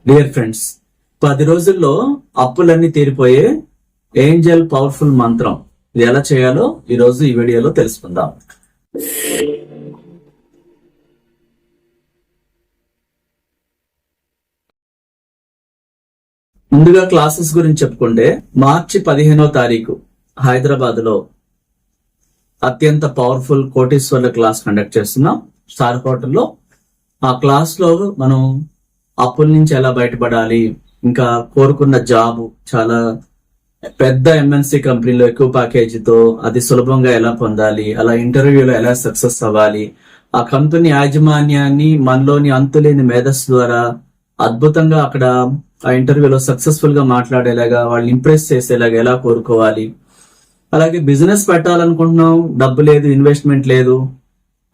Dear friends, 10 రోజుల్లో అప్పులన్నీ తీరిపోయే Angel powerful మంత్రం ఇది ఎలా చేయాలో ఈరోజు ఈ వీడియోలో తెలుసుకుందాం. ముందుగా క్లాసెస్ గురించి చెప్పుకుంటే మార్చి 15వ తారీఖు హైదరాబాద్ లో అత్యంత పవర్ఫుల్ కోటీశ్వర్ల క్లాస్ కండక్ట్ చేస్తున్నాం స్టార్ హోటల్లో. ఆ క్లాస్ లో మనం అప్పుల నుంచి ఎలా బయటపడాలి, ఇంకా కోరుకున్న జాబ్ చాలా పెద్ద ఎంఎన్సీ కంపెనీలో ఎక్కువ ప్యాకేజీతో అది సులభంగా ఎలా పొందాలి, అలా ఇంటర్వ్యూలో ఎలా సక్సెస్ అవ్వాలి, ఆ కంపెనీ యాజమాన్యాన్ని మనలోని అంతులేని మేధస్సు ద్వారా అద్భుతంగా అక్కడ ఆ ఇంటర్వ్యూలో సక్సెస్ఫుల్ గా మాట్లాడేలాగా వాళ్ళని ఇంప్రెస్ చేసేలాగా ఎలా కోరుకోవాలి, అలాగే బిజినెస్ పెట్టాలనుకుంటున్నాం, డబ్బు లేదు, ఇన్వెస్ట్మెంట్ లేదు,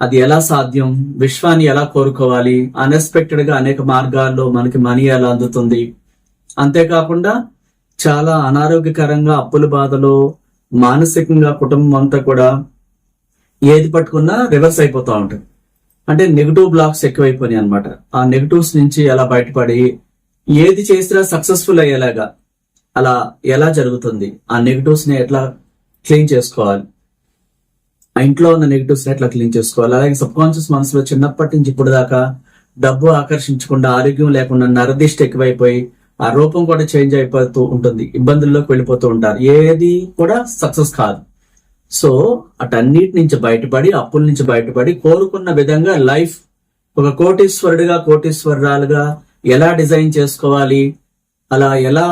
అది ఎలా సాధ్యం, విశ్వాన్ని ఎలా కోరుకోవాలి, అన్ఎక్స్పెక్టెడ్ గా అనేక మార్గాల్లో మనకి మనీ ఎలా అందుతుంది, అంతేకాకుండా చాలా అనారోగ్యకరంగా అప్పుల బాధలో మానసికంగా కుటుంబం అంతా కూడా ఏది పట్టుకున్నా రివర్స్ అయిపోతా ఉంటుంది. అంటే నెగిటివ్ బ్లాక్స్ ఎక్కువైపోయినాయి అనమాట. ఆ నెగిటివ్స్ నుంచి ఎలా బయటపడి ఏది చేసినా సక్సెస్ఫుల్ అయ్యేలాగా అలా ఎలా జరుగుతుంది, ఆ నెగిటివ్స్ ని ఎట్లా క్లీన్ చేసుకోవాలి, ఆ ఇంట్లో ఉన్న నెగిటివ్స్ ని ఎట్లా క్లీన్ చేసుకోవాలి, అలాగే సబ్ కాన్షియస్ మనసులో చిన్నప్పటి నుంచి ఇప్పుడు దాకా డబ్బు ఆకర్షించకుండా ఆరోగ్యం లేకుండా నరదిష్టి ఎక్కువైపోయి ఆ రూపం కూడా చేంజ్ అయిపోతూ ఉంటుంది, ఇబ్బందుల్లోకి వెళ్ళిపోతూ ఉంటారు, ఏది కూడా సక్సెస్ కాదు. సో అటన్నిటి నుంచి బయటపడి అప్పుల నుంచి బయటపడి కోరుకున్న విధంగా లైఫ్ ఒక కోటీశ్వరుడిగా కోటీశ్వరురాలుగా ఎలా డిజైన్ చేసుకోవాలి, అలా ఎలా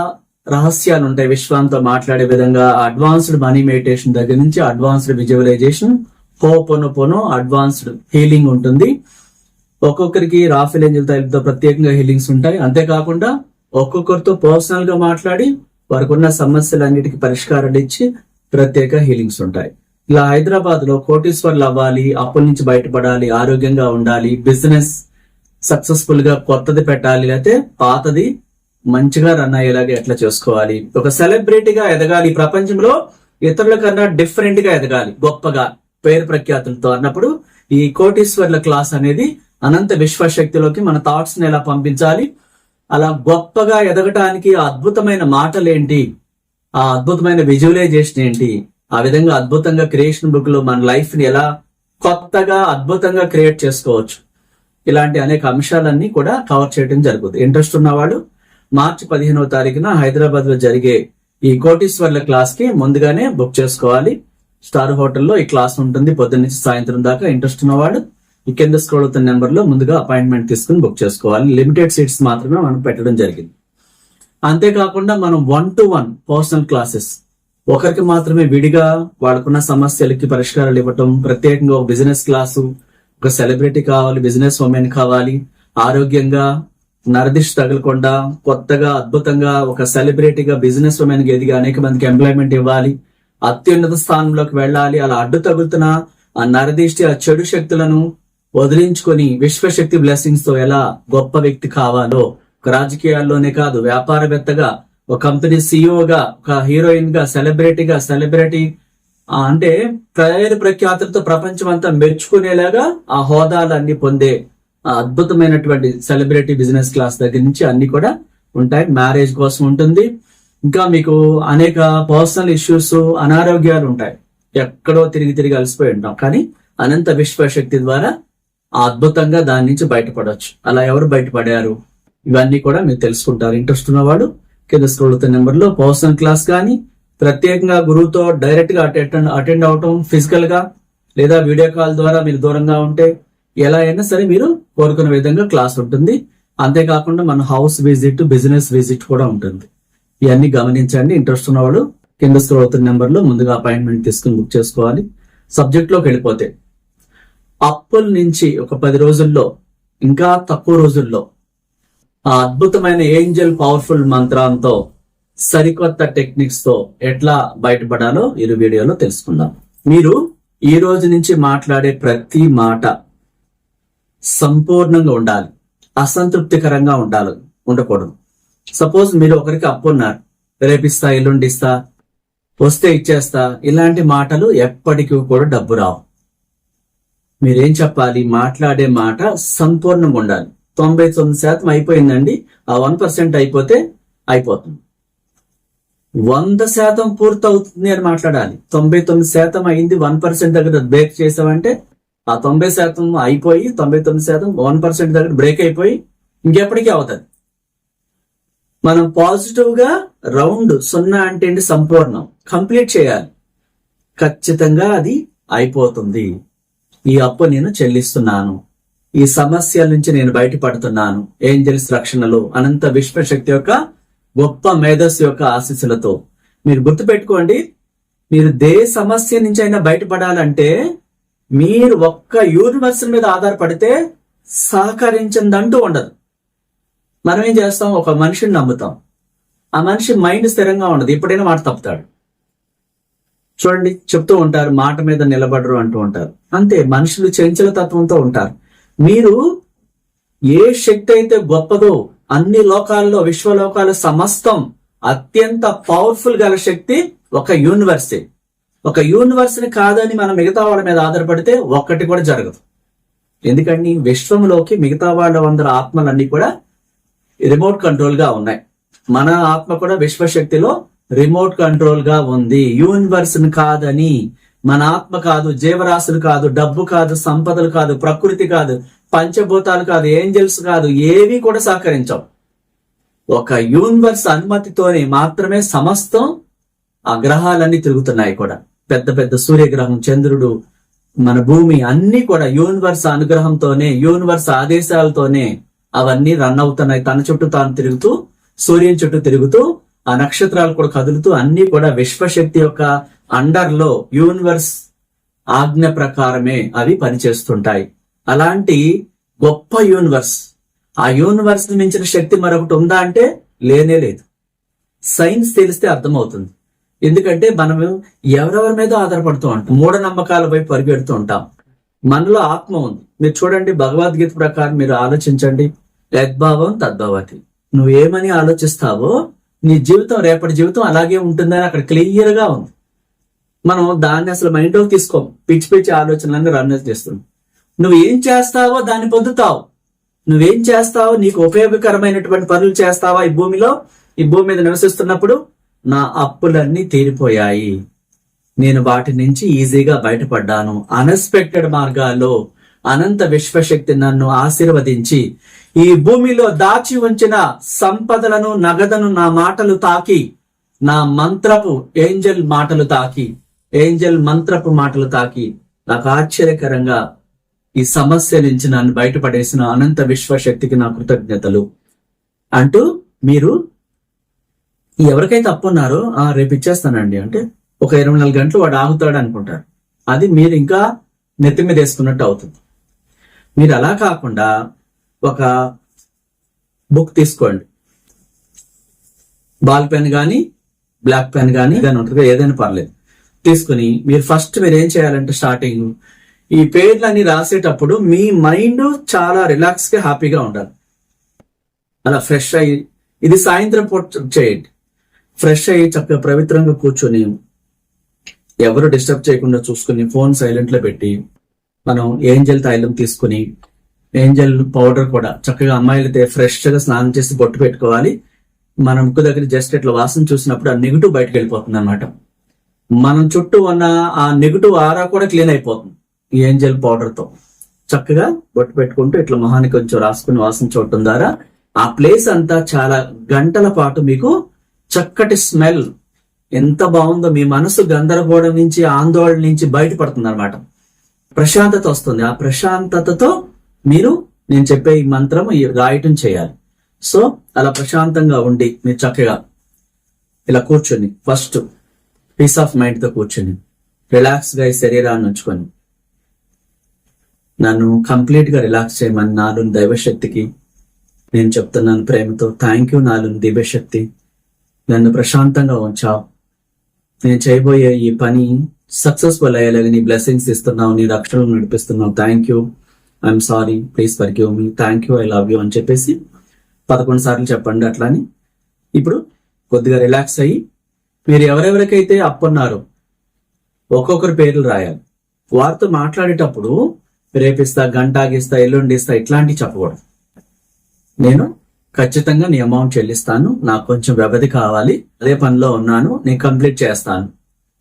రహస్యాలు ఉంటాయి విశ్వంతో మాట్లాడే విధంగా అడ్వాన్స్డ్ మనీ మెడిటేషన్ దగ్గర నుంచి advanced visualisation, ho'oponopono, advanced healing ఉంటుంది. ఒక్కొక్కరికి రాఫెల్ ఏంజల్ తైలతో ప్రత్యేకంగా హీలింగ్స్ ఉంటాయి. అంతేకాకుండా ఒక్కొక్కరితో పర్సనల్ గా మాట్లాడి వారికి ఉన్న సమస్యలన్నిటికీ పరిష్కారాలు ఇచ్చి ప్రత్యేక హీలింగ్స్ ఉంటాయి. ఇలా హైదరాబాద్ లో కోటీశ్వర్లు అవ్వాలి, అప్పుల నుంచి బయటపడాలి, ఆరోగ్యంగా ఉండాలి, బిజినెస్ సక్సెస్ఫుల్ గా కొత్తది పెట్టాలి, లేకపోతే పాతది మంచిగా రన్ అయ్యేలాగా ఎట్లా చేసుకోవాలి, ఒక సెలబ్రిటీగా ఎదగాలి, ప్రపంచంలో ఇతరుల కన్నా డిఫరెంట్ గా ఎదగాలి, గొప్పగా పేరు ప్రఖ్యాతులతో అన్నప్పుడు ఈ కోటీశ్వర్ల క్లాస్ అనేది అనంత విశ్వశక్తిలోకి మన థాట్స్ ని ఎలా పంపించాలి, అలా గొప్పగా ఎదగటానికి ఆ అద్భుతమైన మాటలేంటి, ఆ అద్భుతమైన విజువలైజేషన్ ఏంటి, ఆ విధంగా అద్భుతంగా క్రియేషన్ బుక్ లో మన లైఫ్ ని ఎలా కొత్తగా అద్భుతంగా క్రియేట్ చేసుకోవచ్చు, ఇలాంటి అనేక అంశాలన్నీ కూడా కవర్ చేయడం జరుగుతుంది. ఇంట్రెస్ట్ ఉన్నవాడు మార్చి 15వ తారీఖున హైదరాబాద్ లో జరిగే ఈ కోటీశ్వర్ల క్లాస్ కి ముందుగానే బుక్ చేసుకోవాలి. స్టార్ హోటల్లో ఈ క్లాస్ ఉంటుంది పొద్దున్న నుంచి సాయంత్రం దాకా. ఇంట్రెస్ట్ ఉన్నవాడు ఈ కింద స్క్రోల్ అవుతున్న నెంబర్ లో ముందుగా అపాయింట్మెంట్ తీసుకుని బుక్ చేసుకోవాలి. లిమిటెడ్ సీట్స్ మాత్రమే మనం పెట్టడం జరిగింది. అంతేకాకుండా మనం 1-to-1 పర్సనల్ క్లాసెస్, ఒకరికి మాత్రమే విడిగా వాడుకున్న సమస్యలకి పరిష్కారాలు ఇవ్వటం, ప్రత్యేకంగా ఒక బిజినెస్ క్లాసు, ఒక సెలబ్రిటీ కావాలి, బిజినెస్ ఉమెన్ కావాలి, ఆరోగ్యంగా నరదిష్టి తగలకుండా కొత్తగా అద్భుతంగా ఒక సెలబ్రిటీగా బిజినెస్ ఉమెన్ కి ఎదిగి అనేక మందికి ఎంప్లాయ్మెంట్ ఇవ్వాలి, అత్యున్నత స్థానంలోకి వెళ్ళాలి, అలా అడ్డు తగులుతున్న ఆ నరదిష్టి ఆ చెడు శక్తులను వదిలించుకొని విశ్వశక్తి బ్లెస్సింగ్స్ తో ఎలా గొప్ప వ్యక్తి కావాలో, ఒక రాజకీయాల్లోనే కాదు వ్యాపారవేత్తగా, ఒక కంపెనీ సిఇఓగా, ఒక హీరోయిన్ గా, సెలబ్రిటీ అంటే పేరు ప్రఖ్యాతులతో ప్రపంచం అంతా మెచ్చుకునేలాగా ఆ హోదాలన్నీ పొందే అద్భుతమైనటువంటి సెలబ్రిటీ బిజినెస్ క్లాస్ దగ్గర నుంచి అన్ని కూడా ఉంటాయి. మ్యారేజ్ కోసం ఉంటుంది. ఇంకా మీకు అనేక పర్సనల్ ఇష్యూస్, అనారోగ్యాలు ఉంటాయి, ఎక్కడో తిరిగి అలసిపోయి ఉంటాం, కానీ అనంత విశ్వశక్తి ద్వారా అద్భుతంగా దాని నుంచి బయటపడవచ్చు. అలా ఎవరు బయటపడారు ఇవన్నీ కూడా మీరు తెలుసుకుంటారు. ఇంట్రెస్ట్ ఉన్నవాడు కింద స్క్రోల్ అవుతున్న నెంబర్ లో పర్సనల్ క్లాస్ కానీ ప్రత్యేకంగా గురువుతో డైరెక్ట్ గా అటెండ్ అవటం, ఫిజికల్ గా లేదా వీడియో కాల్ ద్వారా మీరు దూరంగా ఉంటే ఎలా అయినా సరే మీరు కోరుకున్న విధంగా క్లాస్ ఉంటుంది. అంతేకాకుండా మన హౌస్ విజిట్, బిజినెస్ విజిట్ కూడా ఉంటుంది. ఇవన్నీ గమనించండి. ఇంట్రెస్ట్ ఉన్నవాడు కింద స్క్రోల్ అవుతున్న నెంబర్ లో ముందుగా అపాయింట్మెంట్ తీసుకుని బుక్ చేసుకోవాలి. సబ్జెక్ట్ లోకి వెళ్ళిపోతే అప్పుల నుంచి ఒక 10 రోజుల్లో, ఇంకా తక్కువ రోజుల్లో ఆ అద్భుతమైన ఏంజల్ పవర్ఫుల్ మంత్రంతో సరికొత్త టెక్నిక్స్ తో ఎట్లా బయటపడాలో ఈ వీడియోలో తెలుసుకుందాం. మీరు ఈ రోజు నుంచి మాట్లాడే ప్రతి మాట సంపూర్ణంగా ఉండాలి, అసంతృప్తికరంగా ఉండకూడదు. సపోజ్ మీరు ఒకరికి అప్పు ఉన్నారు, రేపిస్తా, ఎల్లుండి ఇస్తా, వస్తే ఇచ్చేస్తా, ఇలాంటి మాటలు ఎప్పటికీ కూడా డబ్బు రావు. మీరేం చెప్పాలి, మాట్లాడే మాట సంపూర్ణంగా ఉండాలి. 99% అయిపోయిందండి. ఆ 1% అయిపోతే అయిపోతుంది. 100% పూర్తవుతుంది అని మాట్లాడాలి. 99% అయింది, 1% దగ్గర బ్రేక్ చేసామంటే ఆ 90% అయిపోయి 99% 1% దగ్గర బ్రేక్ అయిపోయి ఇంకెప్పటికీ అవుతుంది. మనం పాజిటివ్ గా రౌండ్ 0 అంటే ఏంటి? సంపూర్ణం, కంప్లీట్ చేయాలి. ఖచ్చితంగా అది అయిపోతుంది. ఈ అప్పు నేను చెల్లిస్తున్నాను, ఈ సమస్యల నుంచి నేను బయటపడుతున్నాను. ఏంజెల్స్ రక్షణలో అనంత విశ్వశక్తి యొక్క గొప్ప మేధస్సు యొక్క ఆశీస్సులతో. మీరు గుర్తుపెట్టుకోండి, మీరు దే సమస్య నుంచి అయినా బయటపడాలంటే మీరు ఒక్క యూనివర్స్ మీద ఆధారపడితే సహకరించిందంటూ ఉండదు. మనం ఏం చేస్తాం? ఒక మనిషిని నమ్ముతాం, ఆ మనిషి మైండ్ స్థిరంగా ఉండదు, ఎప్పుడైనా మాట తప్పుతాడు. చూడండి, చెప్తూ ఉంటారు మాట మీద నిలబడరు అంటూ ఉంటారు. అంతే, మనుషులు చంచల తత్వంతో ఉంటారు. మీరు ఏ శక్తి అయితే గొప్పదో, అన్ని లోకాల్లో విశ్వలోకాల సమస్తం అత్యంత పవర్ఫుల్ గల శక్తి ఒక యూనివర్సే. ఒక యూనివర్స్ ని కాదని మనం మిగతా వాళ్ళ మీద ఆధారపడితే ఒక్కటి కూడా జరగదు. ఎందుకంటే విశ్వంలోకి మిగతా వాళ్ళ 100 ఆత్మలన్నీ కూడా రిమోట్ కంట్రోల్ గా ఉన్నాయి. మన ఆత్మ కూడా విశ్వశక్తిలో రిమోట్ కంట్రోల్ గా ఉంది. యూనివర్స్ ని కాదని, మన ఆత్మ కాదు, జీవరాశులు కాదు, డబ్బు కాదు, సంపదలు కాదు, ప్రకృతి కాదు, పంచభూతాలు కాదు, ఏంజల్స్ కాదు, ఏవి కూడా సహకరించవు. ఒక యూనివర్స్ అనుమతితోనే మాత్రమే సమస్తం ఆ గ్రహాలన్నీ తిరుగుతున్నాయి కూడా. పెద్ద పెద్ద సూర్యగ్రహం, చంద్రుడు, మన భూమి అన్ని కూడా యూనివర్స్ అనుగ్రహంతోనే, యూనివర్స్ ఆదేశాలతోనే అవన్నీ రన్ అవుతున్నాయి. తన చుట్టూ తాను తిరుగుతూ, సూర్యుని చుట్టూ తిరుగుతూ, ఆ నక్షత్రాలు కూడా కదులుతూ అన్ని కూడా విశ్వశక్తి యొక్క అండర్ లో యూనివర్స్ ఆజ్ఞ ప్రకారమే అవి పనిచేస్తుంటాయి. అలాంటి గొప్ప యూనివర్స్, ఆ యూనివర్స్ ని మించిన శక్తి మరొకటి ఉందా అంటే లేనే లేదు. సైన్స్ తెలిస్తే అర్థమవుతుంది. ఎందుకంటే మనం ఎవరెవరి మీద ఆధారపడుతూ ఉంటాం, మూఢనమ్మకాల వైపు పరిగెడుతూ ఉంటాం. మనలో ఆత్మ ఉంది. మీరు చూడండి, భగవద్గీత ప్రకారం మీరు ఆలోచించండి, యద్భావం తద్భవతి. నువ్వేమని ఆలోచిస్తావో నీ జీవితం, రేపటి జీవితం అలాగే ఉంటుందని అక్కడ క్లియర్ గా ఉంది. మనం దాన్ని అసలు మైండ్ లోకి తీసుకోం, పిచ్చి పిచ్చి ఆలోచనలన్నీ రన్ చేస్తున్నాం. నువ్వు ఏం చేస్తావో దాన్ని పొందుతావు. నువ్వేం చేస్తావో, నీకు ఉపయోగకరమైనటువంటి పనులు చేస్తావా ఈ భూమిలో, ఈ భూమి మీద నివసిస్తున్నప్పుడు, నా అప్పులన్నీ తీరిపోయాయి, నేను వాటి నుంచి ఈజీగా బయటపడ్డాను, అన్ఎక్స్పెక్టెడ్ మార్గాల్లో అనంత విశ్వశక్తి నన్ను ఆశీర్వదించి ఈ భూమిలో దాచి ఉంచిన సంపదలను, నగదను నా మాటలు తాకి, నా మంత్రపు ఏంజల్ మాటలు తాకి, ఏంజల్ మంత్రపు మాటలు తాకి నాకు ఆశ్చర్యకరంగా ఈ సమస్య నుంచి నన్ను బయటపడేసిన అనంత విశ్వశక్తికి నా కృతజ్ఞతలు అంటూ, మీరు ఎవరికైతే అప్పున్నారో రేపు ఇచ్చేస్తానండి అంటే ఒక 24 గంటలు వాడు ఆగుతాడు అనుకుంటారు. అది మీరు ఇంకా నెత్తి మీద వేసుకున్నట్టు అవుతుంది. మీరు అలా కాకుండా ఒక బుక్ తీసుకోండి, బాల్ పెన్ కానీ బ్లాక్ పెన్ కానీ ఉంటుంది, ఏదైనా పర్లేదు, తీసుకుని మీరు ఫస్ట్ మీరు ఏం చేయాలంటే స్టార్టింగ్ ఈ పేర్లన్నీ రాసేటప్పుడు మీ మైండ్ చాలా రిలాక్స్ గా హ్యాపీగా ఉండాలి. అలా ఫ్రెష్ అయ్యి, ఇది సాయంత్రం పూట చేయండి, ఫ్రెష్ అయ్యి చక్కగా పవిత్రంగా కూర్చొని ఎవరు డిస్టర్బ్ చేయకుండా చూసుకుని ఫోన్ సైలెంట్ లో పెట్టి మనం ఏంజల్ తైలం తీసుకుని, ఏంజల్ పౌడర్ కూడా చక్కగా అమ్మాయిలైతే ఫ్రెష్ గా స్నానం చేసి బొట్టు పెట్టుకోవాలి. మన ముక్కు దగ్గర జస్ట్ ఇట్లా వాసన చూసినప్పుడు ఆ నెగిటివ్ బయటకు వెళ్ళిపోతుంది అనమాట. మనం చుట్టూ ఉన్న ఆ నెగిటివ్ ఆరా కూడా క్లీన్ అయిపోతుంది ఈ ఏంజల్ పౌడర్ తో. చక్కగా బొట్టు పెట్టుకుంటూ ఇట్లా మొహానికి కొంచెం రాసుకుని వాసన చూడటం ద్వారా ఆ ప్లేస్ అంతా చాలా గంటల పాటు మీకు చక్కటి స్మెల్, ఎంత బాగుందో, మీ మనసు గందరగోళం నుంచి, ఆందోళన నుంచి బయటపడుతుంది అనమాట. ప్రశాంతత వస్తుంది. ఆ ప్రశాంతతతో మీరు నేను చెప్పే ఈ మంత్రం రాయటం చేయాలి. సో అలా ప్రశాంతంగా ఉండి మీరు చక్కగా ఇలా కూర్చొని, ఫస్ట్ పీస్ ఆఫ్ మైండ్ తో కూర్చొని రిలాక్స్ గా ఈ శరీరాన్ని ఉంచుకొని, నన్ను కంప్లీట్ గా రిలాక్స్ చేయమని నాలుగు దైవశక్తికి నేను చెప్తున్నాను ప్రేమతో. థ్యాంక్ యూ నాలుగు దివ్యశక్తి, నన్ను ప్రశాంతంగా ఉంచావు. నేను చేయబోయే ఈ పని సక్సెస్ఫుల్ అయ్యేలాగా నీ బ్లెస్సింగ్స్ ఇస్తున్నావు, నీ రక్షణలు నడిపిస్తున్నావు. Thank you, I'm sorry, please forgive me, thank you, I love you అని చెప్పేసి 11 సార్లు చెప్పండి. అట్లాని ఇప్పుడు కొద్దిగా రిలాక్స్ అయ్యి మీరు ఎవరెవరికైతే అప్పున్నారో ఒక్కొక్కరి పేర్లు రాయాలి. వారితో మాట్లాడేటప్పుడు రేపిస్తా, గంట ఆగిస్తా, ఎల్లుండి ఇస్తా ఇట్లాంటివి చెప్పకూడదు. నేను ఖచ్చితంగా నీ అమౌంట్ చెల్లిస్తాను, నాకు కొంచెం వ్యవధి కావాలి, అదే పనిలో ఉన్నాను, నేను కంప్లీట్ చేస్తాను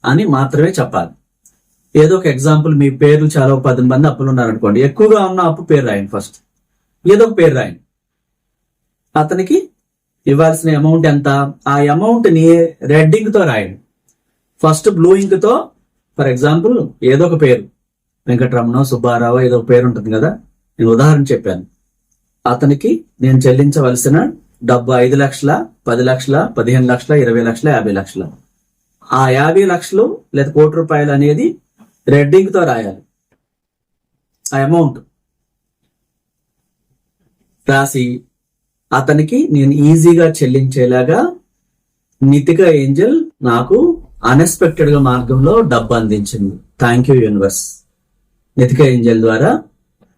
అని మాత్రమే చెప్పాలి. ఏదో ఒక ఎగ్జాంపుల్, మీ పేర్లు చాలా 10 మంది అప్పులు ఉన్నారనుకోండి, ఎక్కువగా ఉన్న అప్పు పేరు రాయండి. ఫస్ట్ ఏదో ఒక పేరు రాయండి. అతనికి ఇవ్వాల్సిన అమౌంట్ ఎంత, ఆ అమౌంట్ ని రెడ్ ఇంక్ తో రాయండి. ఫస్ట్ బ్లూ ఇంక్ తో, ఫర్ ఎగ్జాంపుల్ ఏదో ఒక పేరు, వెంకటరమణ, సుబ్బారావు, ఏదో ఒక పేరు ఉంటుంది కదా, నేను ఉదాహరణ చెప్పాను. అతనికి నేను చెల్లించవలసిన డబ్బు 5 లక్షల, 10 లక్షల, 15 లక్షల, 20 లక్షల, 50 లక్షల. ఆ 50 లక్షలు లేదా ₹1,00,00,000 అనేది రెడ్ ఇంక్ తో రాయాలి. ఆ అమౌంట్ రాసి అతనికి నేను ఈజీగా చెల్లించేలాగా నితిక ఏంజల్ నాకు అన్ఎక్స్పెక్టెడ్ గా మార్గంలో డబ్బు అందించింది. Thank you universe. నితిక ఏంజల్ ద్వారా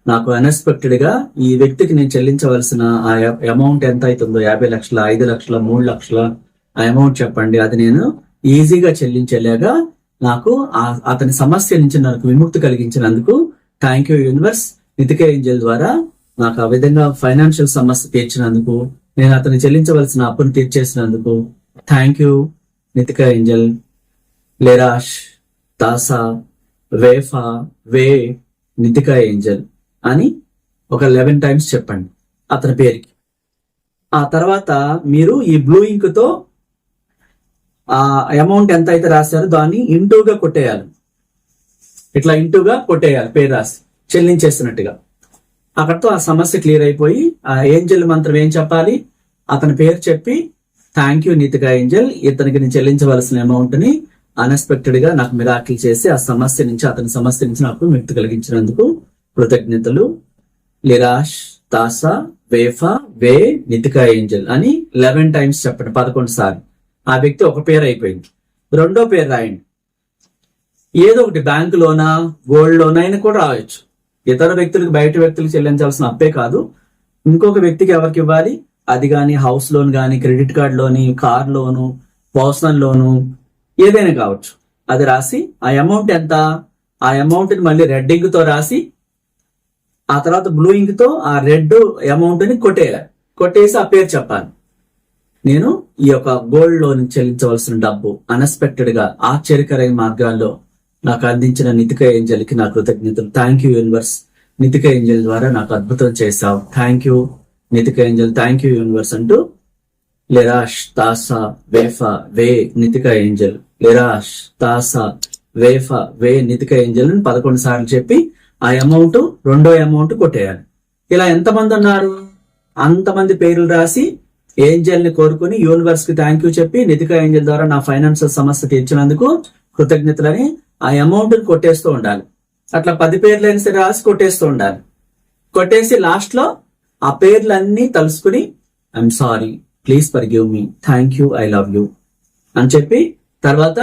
నాకు అన్ఎక్స్పెక్టెడ్ గా ఈ వ్యక్తికి నేను చెల్లించవలసిన ఆ అమౌంట్ ఎంత అవుతుందో, 50 లక్షల, 5 లక్షల, 3 లక్షల, ఆ అమౌంట్ చెప్పండి. అది నేను ఈజీగా చెల్లించేలాగా నాకు అతని సమస్య నుంచి నాకు విముక్తి కలిగించినందుకు థ్యాంక్ యూ యూనివర్స్. నితిక ఏంజల్ ద్వారా నాకు ఆ విధంగా ఫైనాన్షియల్ సమస్య తీర్చినందుకు, నేను అతను చెల్లించవలసిన అప్పును తీర్చేసినందుకు థ్యాంక్ యూ నితిక ఏంజల్. లెరాష్, తాసా, వేఫా, వే, నితిక ఏంజల్ అని ఒక 11 టైమ్స్ చెప్పండి అతని పేరుకి. ఆ తర్వాత మీరు ఈ బ్లూ ఇంక్ తో ఆ అమౌంట్ ఎంత అయితే రాశారో దాన్ని ఇంటూగా కొట్టేయాలి. ఇట్లా ఇంటూగా కొట్టేయాలి, పేరు రాసి చెల్లించేసినట్టుగా. అక్కడతో ఆ సమస్య క్లియర్ అయిపోయి ఆ ఏంజల్ మంత్రం ఏం చెప్పాలి, అతని పేరు చెప్పి థ్యాంక్ యూ నితిక ఏంజల్, ఇతనికి నేను చెల్లించవలసిన అమౌంట్ ని అన్ఎక్స్పెక్టెడ్ గా నాకు మిరాకిల్ చేసి ఆ సమస్య నుంచి, అతని సమస్య నుంచి నాకు విముక్తి కలిగించినందుకు కృతజ్ఞతలు. లిరాష్, తాసా, వేఫా, వే, నితిక ఏంజల్ అని 11 టైమ్స్ చెప్పండి, 11 సార్లు. ఆ వ్యక్తి ఒక పేరు అయిపోయింది. రెండో పేరు రాయండి. ఏదో ఒకటి బ్యాంకు లోనా, గోల్డ్ లోనా అయినా కూడా రావచ్చు. ఇతర వ్యక్తులకు, బయట వ్యక్తులకు చెల్లించాల్సిన అప్పే కాదు, ఇంకొక వ్యక్తికి ఎవరికి ఇవ్వాలి అది కానీ, హౌస్ లోన్ కానీ, క్రెడిట్ కార్డ్ లోని, కార్ లోను, పర్సనల్ లోను, ఏదైనా కావచ్చు. అది రాసి ఆ అమౌంట్ ఎంత, ఆ అమౌంట్ ని మళ్ళీ రెడ్ ఇంక్ తో రాసి ఆ తర్వాత బ్లూ ఇంక్ తో ఆ రెడ్ అమౌంట్ ని కొట్టేయాలి. కొట్టేసి ఆ పేరు చెప్పాలి. నేను ఈ యొక్క గోల్డ్ లోన్ చెల్లించవలసిన డబ్బు అన్ఎక్స్పెక్టెడ్ గా ఆశ్చర్యకరమైన మార్గాల్లో నాకు అందించిన నితిక ఏంజల్ కి నా కృతజ్ఞతలు. Thank you universe. నితిక ఏంజల్ ద్వారా నాకు అద్భుతం చేశావు. థ్యాంక్ యూ నితిక ఏంజల్, థ్యాంక్ యూ యూనివర్స్ అంటూ లెరాష్, తాసా, వేఫా, వే, నితిక ఏంజల్, లెరాష్, తాసా, వేఫా, వే, నితిక ఏంజల్ అని 11 సార్లు చెప్పి ఆ అమౌంట్, రెండో అమౌంట్ కొట్టేయాలి. ఇలా ఎంతమంది ఉన్నారు అంతమంది పేర్లు రాసి ఏంజల్ ని కోరుకుని యూనివర్స్ కి థ్యాంక్ యూ చెప్పి నితిక ఏంజల్ ద్వారా నా ఫైనాన్షియల్ సమస్య తీర్చినందుకు కృతజ్ఞతలని ఆ అమౌంట్ ని కొట్టేస్తూ ఉండాలి. అట్లా 10 పేర్లు అయినా సరే రాసి కొట్టేస్తూ ఉండాలి. కొట్టేసి లాస్ట్ లో ఆ పేర్లన్నీ తలుసుకుని I'm sorry, please forgive me, thank you, I love you అని చెప్పి తర్వాత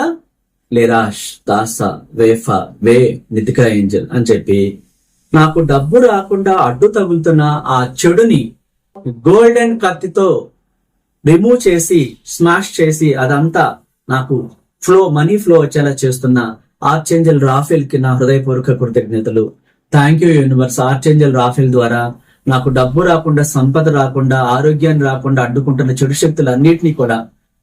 లెరాష్, తాసా, వేఫా, వే, నితిక ఏంజల్ అని చెప్పి నాకు డబ్బు రాకుండా అడ్డు తగులుతున్న ఆ చెడుని గోల్డెన్ కత్తితో రిమూవ్ చేసి, స్మాష్ చేసి అదంతా నాకు మనీ ఫ్లో వచ్చేలా చేస్తున్న ఆర్చేంజల్ రాఫెల్ కి నా హృదయపూర్వక కృతజ్ఞతలు. Thank you universe. Archangel Raphael ద్వారా నాకు డబ్బు రాకుండా, సంపద రాకుండా, ఆరోగ్యాన్ని రాకుండా అడ్డుకుంటున్న చెడు శక్తులు అన్నిటినీ కూడా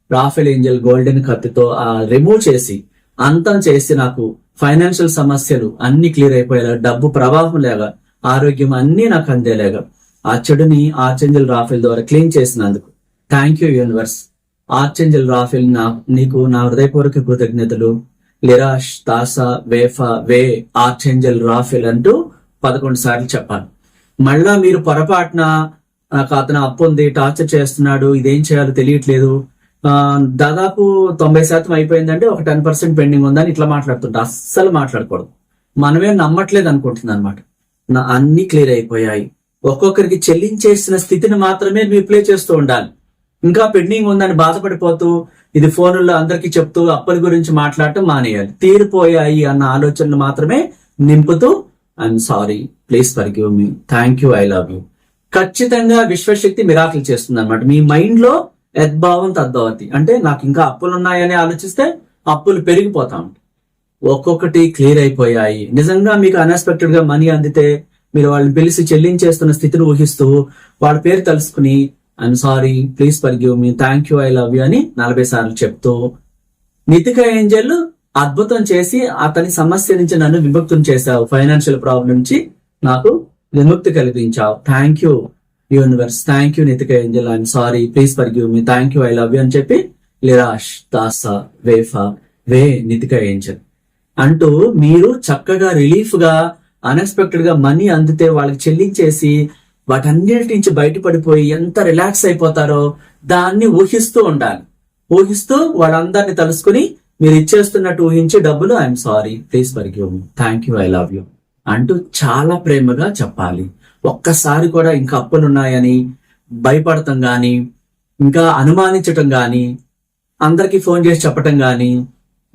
రాఫెల్ ఏంజల్ గోల్డెన్ కత్తితో రిమూవ్ చేసి, అంతం చేసి నాకు ఫైనాన్షియల్ సమస్యలు అన్ని క్లియర్ అయిపోయేలా, డబ్బు ప్రవాహం లేగా, ఆరోగ్యం అన్ని నాకు అందేలాగా ఆ చెడుని ఆర్చేంజల్ రాఫెల్ ద్వారా క్లీన్ చేసినందుకు thank you universe. Archangel Rafale నీకు నా హృదయపూర్వక కృతజ్ఞతలు. లిరాష్, తాసా, వేఫా, వే, ఆర్చేంజల్ రాఫెల్ అంటూ 11 సార్లు చెప్పాలి. మళ్ళా మీరు పొరపాటున నాకు అతను అప్పు ఉంది, టార్చర్ చేస్తున్నాడు, ఇదేం చేయాలో తెలియట్లేదు, దాదాపు 90% అయిపోయిందంటే ఒక 10% పెండింగ్ ఉందని ఇట్లా మాట్లాడుతుంటా. అస్సలు మాట్లాడకూడదు. మనమే నమ్మట్లేదు అనుకుంటుంది అనమాట. అన్ని క్లియర్ అయిపోయాయి. ఒక్కొక్కరికి చెల్లించేసిన స్థితిని మాత్రమే మీరు ప్లే చేస్తూ ఉండాలి. ఇంకా పెండింగ్ ఉందని బాధపడిపోతూ ఇది ఫోన్లో అందరికీ చెప్తూ అప్పుల గురించి మాట్లాడటం మానేయాలి. తీరిపోయాయి అన్న ఆలోచనలు మాత్రమే నింపుతూ I'm sorry, please forgive me, thank you, I love you. ఖచ్చితంగా విశ్వశక్తి మిరాకిల్ చేస్తుంది అనమాట. మీ మైండ్ లో యద్భావం తద్భవతి. అంటే నాకు ఇంకా అప్పులు ఉన్నాయని ఆలోచిస్తే అప్పులు పెరిగిపోతా ఉంటాయి. ఒక్కొక్కటి క్లియర్ అయిపోయాయి. నిజంగా మీకు అన్ఎక్స్పెక్టెడ్ గా మనీ అందితే మీరు వాళ్ళని పిలిచి చెల్లించేస్తున్న స్థితిని ఊహిస్తూ వాళ్ళ పేరు తలుసుకుని I'm sorry, please forgive me, thank you, I love you అని 40 సార్లు చెప్తూ, నితిక ఏంజల్ అద్భుతం చేసి అతని సమస్య నుంచి నన్ను విముక్తం చేశావు, ఫైనాన్షియల్ ప్రాబ్లం నుంచి నాకు విముక్తి కలిగించావు, thank you universe, thank you నితిక angel, I'm sorry, please forgive me, thank you, I love you అని చెప్పి లిరాష్ దాసా వేఫా వే నితిక ఏంజల్ అంటూ మీరు చక్కగా రిలీఫ్ గా అన్ఎక్స్పెక్టెడ్ గా మనీ అందితే వాళ్ళకి చెల్లించేసి వాటన్నిటి నుంచి బయటపడిపోయి ఎంత రిలాక్స్ అయిపోతారో దాన్ని ఊహిస్తూ ఉండాలి. ఊహిస్తూ వాళ్ళందరినీ తలుసుకుని మీరు ఇచ్చేస్తున్నట్టు ఊహించి డబ్బులు I'm sorry, please forgive me, thank you, I love you అంటూ చాలా ప్రేమగా చెప్పాలి. ఒక్కసారి కూడా ఇంకా అప్పులున్నాయని భయపడటం గాని, ఇంకా అనుమానించటం గాని, అందరికి ఫోన్ చేసి చెప్పటం గాని,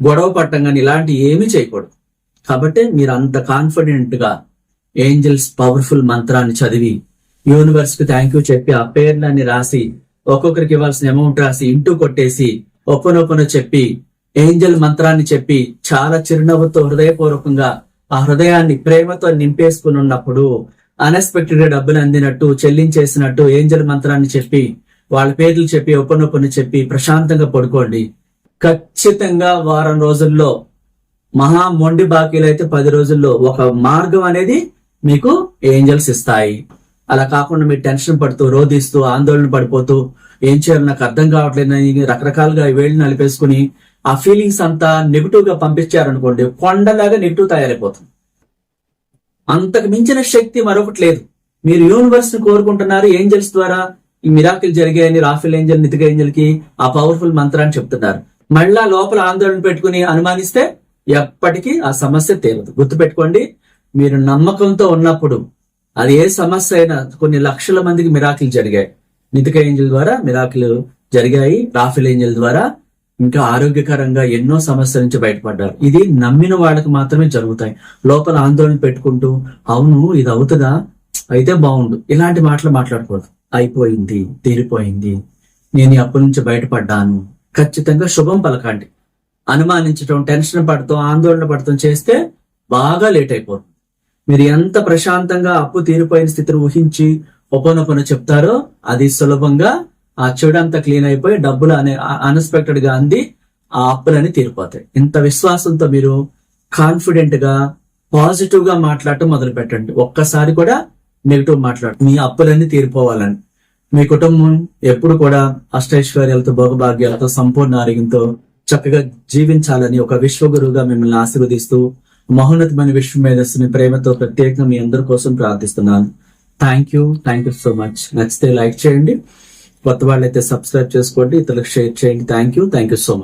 గొడవ పడటం గాని ఇలాంటి ఏమీ చేయకూడదు. కాబట్టి మీరు అంత కాన్ఫిడెంట్ గా ఏంజల్స్ పవర్ఫుల్ మంత్రాన్ని చదివి యూనివర్స్ కి థ్యాంక్ యూ చెప్పి ఆ పేర్లన్నీ రాసి ఒక్కొక్కరికి ఇవ్వాల్సిన అమౌంట్ రాసి ఇంటూ కొట్టేసి ఒప్పనొప్పన చెప్పి ఏంజల్ మంత్రాన్ని చెప్పి చాలా చిరునవ్వుతో హృదయపూర్వకంగా ఆ హృదయాన్ని ప్రేమతో నింపేసుకుని ఉన్నప్పుడు అన్ఎక్స్పెక్టెడ్ గా డబ్బులు అందినట్టు చెల్లించేసినట్టు ఏంజల్ మంత్రాన్ని చెప్పి వాళ్ళ పేర్లు చెప్పి ఒప్పనొప్పని చెప్పి ప్రశాంతంగా పడుకోండి. ఖచ్చితంగా వారం రోజుల్లో మహా మొండి బాకీలు అయితే 10 రోజుల్లో ఒక మార్గం అనేది మీకు ఏంజల్స్ ఇస్తాయి. అలా కాకుండా మీరు టెన్షన్ పడుతూ రోధిస్తూ ఆందోళన పడిపోతూ ఏం చేయాలి నాకు అర్థం కావట్లేదని రకరకాలుగా వేళ్ళు నలిపేసుకుని ఆ ఫీలింగ్స్ అంతా నెగిటివ్ గా పంపించారనుకోండి, కొండలాగా నెగిటివ్ తయారైపోతుంది. అంతకు మించిన శక్తి మరొకటి లేదు. మీరు యూనివర్స్ ని కోరుకుంటున్నారు, ఏంజల్స్ ద్వారా ఈ మిరాకిల్ జరిగాయని రాఫెల్ ఏంజల్ నితిక ఏంజల్ కి ఆ పవర్ఫుల్ మంత్రాన్ని చెప్తున్నారు. మళ్ళా లోపల ఆందోళన పెట్టుకుని అనుమానిస్తే ఎప్పటికీ ఆ సమస్య తీరదు. గుర్తుపెట్టుకోండి, మీరు నమ్మకంతో ఉన్నప్పుడు అది ఏ సమస్య అయినా కొన్ని లక్షల మందికి మిరాకిల్ జరిగాయి. నితిక ఏంజల్ ద్వారా మిరాకిల్ జరిగాయి, రాఫెల్ ఏంజల్ ద్వారా ఇంకా ఆరోగ్యకరంగా ఎన్నో సమస్యల నుంచి బయటపడ్డారు. ఇది నమ్మిన వాళ్ళకి మాత్రమే జరుగుతాయి. లోపల ఆందోళన పెట్టుకుంటూ అవును ఇది అవుతుందా, అయితే బాగుండు, ఇలాంటి మాటలు మాట్లాడకూడదు. అయిపోయింది, తీరిపోయింది, నేను ఈ అప్పు నుంచి బయటపడ్డాను, ఖచ్చితంగా శుభం పలకండి. అనుమానించడం, టెన్షన్ పడతాం, ఆందోళన పడతాం చేస్తే బాగా లేట్ అయిపోతుంది. మీరు ఎంత ప్రశాంతంగా అప్పు తీరిపోయిన స్థితిని ఊహించి ఒప్పనొప్పన చెప్తారో అది సులభంగా ఆ చెడంతా క్లీన్ అయిపోయి డబ్బులు అనే అన్ఎక్స్పెక్టెడ్ గా అంది ఆ అప్పులని తీరిపోతాయి. ఇంత విశ్వాసంతో మీరు కాన్ఫిడెంట్ గా పాజిటివ్ గా మాట్లాడటం మొదలు పెట్టండి. ఒక్కసారి కూడా నెగిటివ్ మాట్లాడు. మీ అప్పులన్నీ తీరిపోవాలని, మీ కుటుంబం ఎప్పుడు కూడా అష్టైశ్వర్యాలతో భోగభాగ్యాలతో సంపూర్ణ ఆరోగ్యంతో చక్కగా జీవించాలని ఒక విశ్వగురువుగా మిమ్మల్ని ఆశీర్వదిస్తూ మహోన్నతమైన విశ్వ మేధస్సుని ప్రేమతో ప్రత్యేకంగా మీ అందరి కోసం ప్రార్థిస్తున్నాను. Thank you so much. నచ్చితే లైక్ చేయండి, కొత్త వాళ్ళైతే సబ్స్క్రైబ్ చేసుకోండి, ఇతరులకు షేర్ చేయండి. Thank you so much.